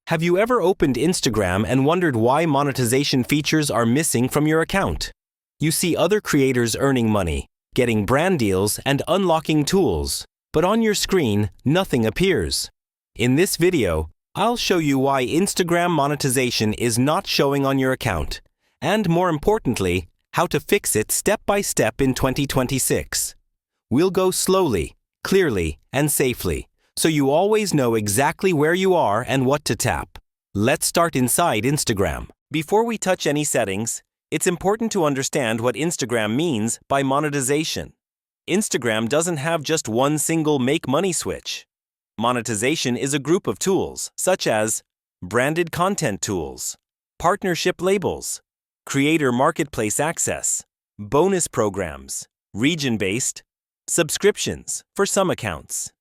Have you ever opened Instagram and wondered why monetization features are missing from your account? You see other creators earning money, getting brand deals, and unlocking tools, but on your screen, nothing appears. In this video, I'll show you why Instagram monetization is not showing on your account, and more importantly, how to fix it step by step in 2026. We'll go slowly, clearly, and safely, so you always know exactly where you are and what to tap. Let's start inside Instagram. Before we touch any settings, it's important to understand what Instagram means by monetization. Instagram doesn't have just one single make money switch. Monetization is a group of tools, such as branded content tools, partnership labels, creator marketplace access, bonus programs, region-based, subscriptions for some accounts.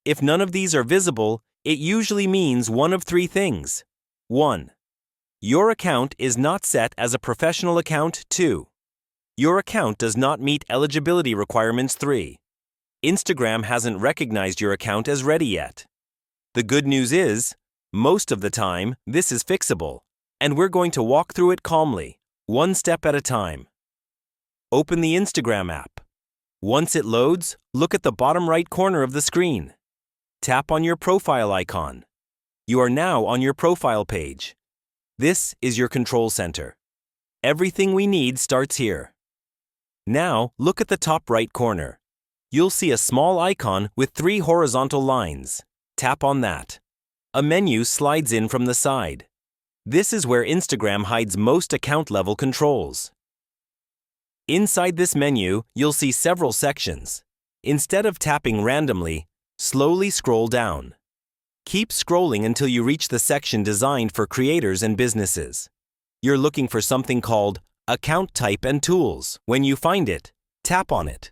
If none of these are visible, it usually means one of three things. 1. Your account is not set as a professional account. 2. Your account does not meet eligibility requirements. 3. Instagram hasn't recognized your account as ready yet. The good news is, most of the time, this is fixable, and we're going to walk through it calmly, one step at a time. Open the Instagram app. Once it loads, look at the bottom right corner of the screen. Tap on your profile icon. You are now on your profile page. This is your control center. Everything we need starts here. Now, look at the top right corner. You'll see a small icon with 3 horizontal lines. Tap on that. A menu slides in from the side. This is where Instagram hides most account-level controls. Inside this menu, you'll see several sections. Instead of tapping randomly, slowly scroll down. Keep scrolling until you reach the section designed for creators and businesses. You're looking for something called Account Type and Tools. When you find it, tap on it.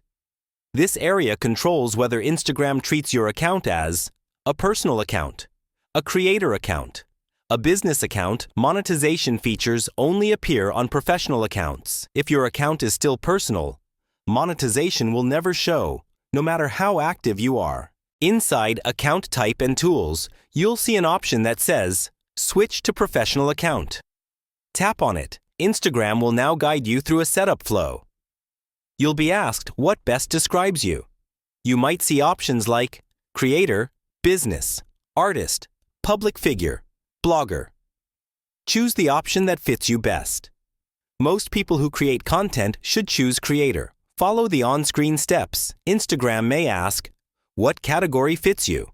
This area controls whether Instagram treats your account as a personal account, a creator account, a business account. Monetization features only appear on professional accounts. If your account is still personal, monetization will never show, no matter how active you are. Inside Account Type and Tools, you'll see an option that says Switch to Professional Account. Tap on it. Instagram will now guide you through a setup flow. You'll be asked what best describes you. You might see options like creator, business, artist, public figure, blogger. Choose the option that fits you best. Most people who create content should choose creator. Follow the on-screen steps. Instagram may ask, what category fits you?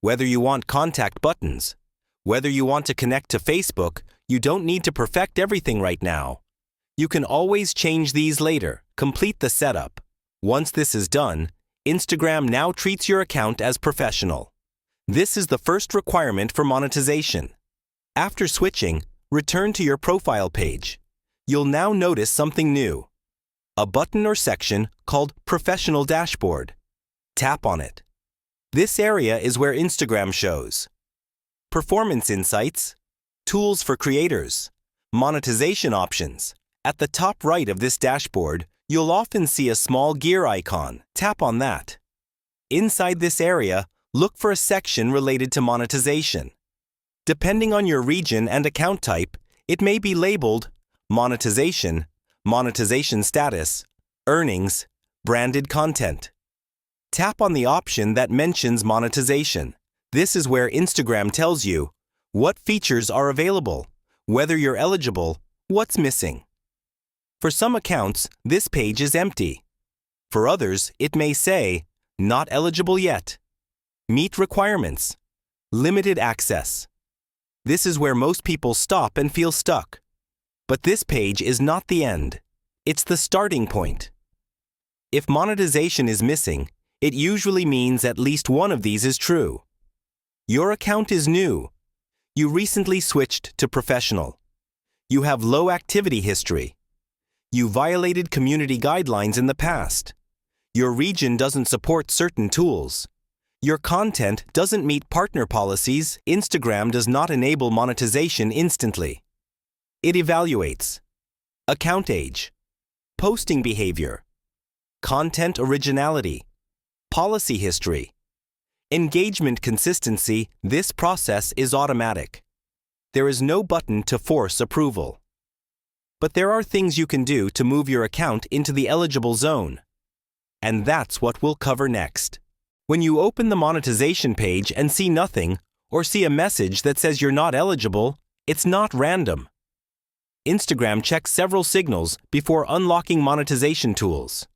Whether you want contact buttons, whether you want to connect to Facebook, you don't need to perfect everything right now. You can always change these later. Complete the setup. Once this is done, Instagram now treats your account as professional. This is the first requirement for monetization. After switching, return to your profile page. You'll now notice something new. A button or section called Professional Dashboard. Tap on it. This area is where Instagram shows performance insights, tools for creators, monetization options. At the top right of this dashboard, you'll often see a small gear icon. Tap on that. Inside this area, look for a section related to monetization. Depending on your region and account type, it may be labeled monetization, monetization status, earnings, branded content. Tap on the option that mentions monetization. This is where Instagram tells you what features are available, whether you're eligible, what's missing. For some accounts, this page is empty. For others, it may say, not eligible yet. Meet requirements. Limited access. This is where most people stop and feel stuck. But this page is not the end. It's the starting point. If monetization is missing, it usually means at least one of these is true. Your account is new. You recently switched to professional. You have low activity history. You violated community guidelines in the past. Your region doesn't support certain tools. Your content doesn't meet partner policies. Instagram does not enable monetization instantly. It evaluates account age, posting behavior, content originality, policy history, engagement consistency. This process is automatic. There is no button to force approval. But there are things you can do to move your account into the eligible zone. And that's what we'll cover next. When you open the monetization page and see nothing, or see a message that says you're not eligible, it's not random. Instagram checks several signals before unlocking monetization tools.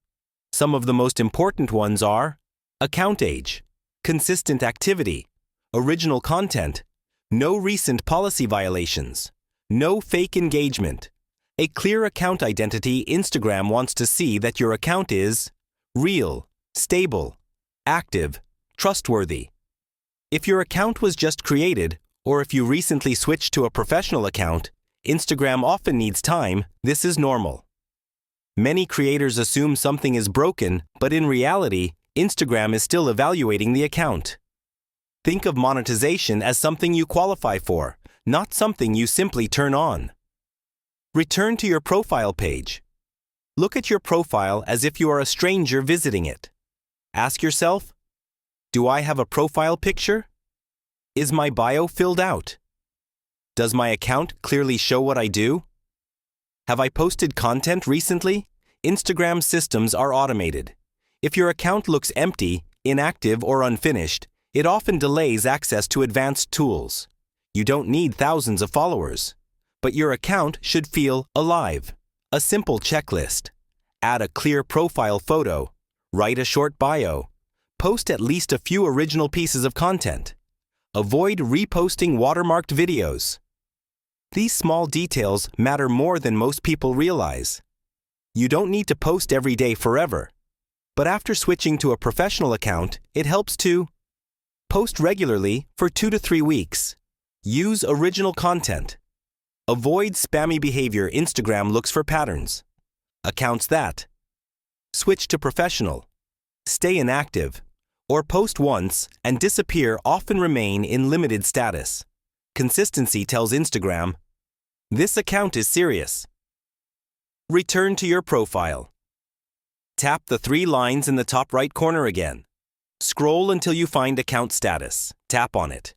Some of the most important ones are account age, consistent activity, original content, no recent policy violations, no fake engagement, a clear account identity. Instagram wants to see that your account is real, stable, active, trustworthy. If your account was just created, or if you recently switched to a professional account, Instagram often needs time. This is normal. Many creators assume something is broken, but in reality, Instagram is still evaluating the account. Think of monetization as something you qualify for, not something you simply turn on. Return to your profile page. Look at your profile as if you are a stranger visiting it. Ask yourself, do I have a profile picture? Is my bio filled out? Does my account clearly show what I do? Have I posted content recently? Instagram systems are automated. If your account looks empty, inactive, or unfinished, it often delays access to advanced tools. You don't need thousands of followers, but your account should feel alive. A simple checklist. Add a clear profile photo. Write a short bio. Post at least a few original pieces of content. Avoid reposting watermarked videos. These small details matter more than most people realize. You don't need to post every day forever, but after switching to a professional account, it helps to post regularly for 2 to 3 weeks. Use original content. Avoid spammy behavior. Instagram looks for patterns. Accounts that switch to professional, stay inactive, or post once and disappear often remain in limited status. Consistency tells Instagram, this account is serious. Return to your profile. Tap the 3 lines in the top right corner again. Scroll until you find account status. Tap on it.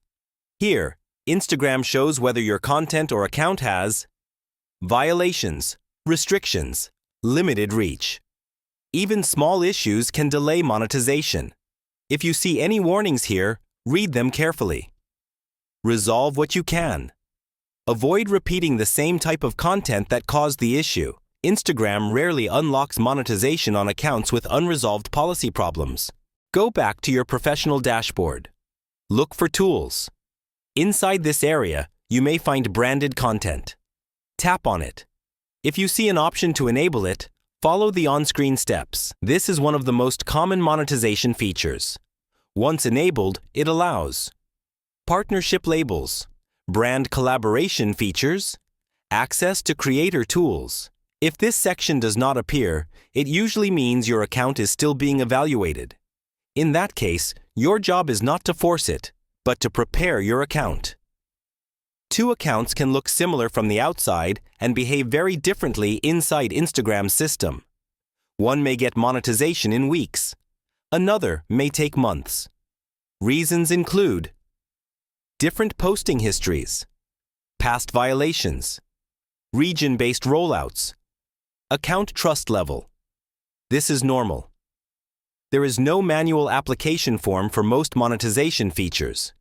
Here, Instagram shows whether your content or account has violations, restrictions, limited reach. Even small issues can delay monetization. If you see any warnings here, read them carefully. Resolve what you can. Avoid repeating the same type of content that caused the issue. Instagram rarely unlocks monetization on accounts with unresolved policy problems. Go back to your professional dashboard. Look for tools. Inside this area, you may find branded content. Tap on it. If you see an option to enable it, follow the on-screen steps. This is one of the most common monetization features. Once enabled, it allows partnership labels, brand collaboration features, access to creator tools. If this section does not appear, it usually means your account is still being evaluated. In that case, your job is not to force it, but to prepare your account. 2 accounts can look similar from the outside and behave very differently inside Instagram's system. One may get monetization in weeks. Another may take months. Reasons include different posting histories, past violations, region-based rollouts, account trust level. This is normal. There is no manual application form for most monetization features.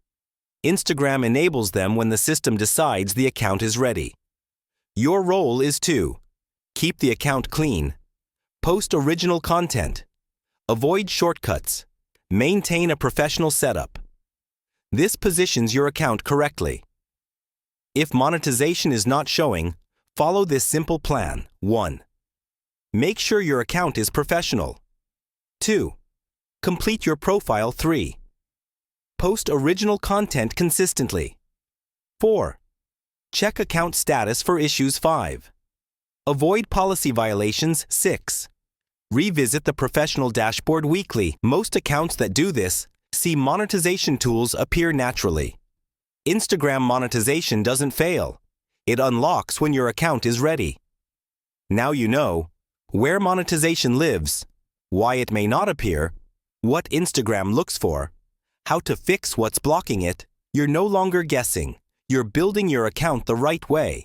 Instagram enables them when the system decides the account is ready. Your role is to keep the account clean, post original content, avoid shortcuts, maintain a professional setup. This positions your account correctly. If monetization is not showing, follow this simple plan. 1. Make sure your account is professional. 2. Complete your profile. 3. Post original content consistently. 4. Check account status for issues. 5. Avoid policy violations. 6. Revisit the professional dashboard weekly. Most accounts that do this see monetization tools appear naturally. Instagram monetization doesn't fail. It unlocks when your account is ready. Now you know where monetization lives, why it may not appear, what Instagram looks for, how to fix what's blocking it. You're no longer guessing. You're building your account the right way.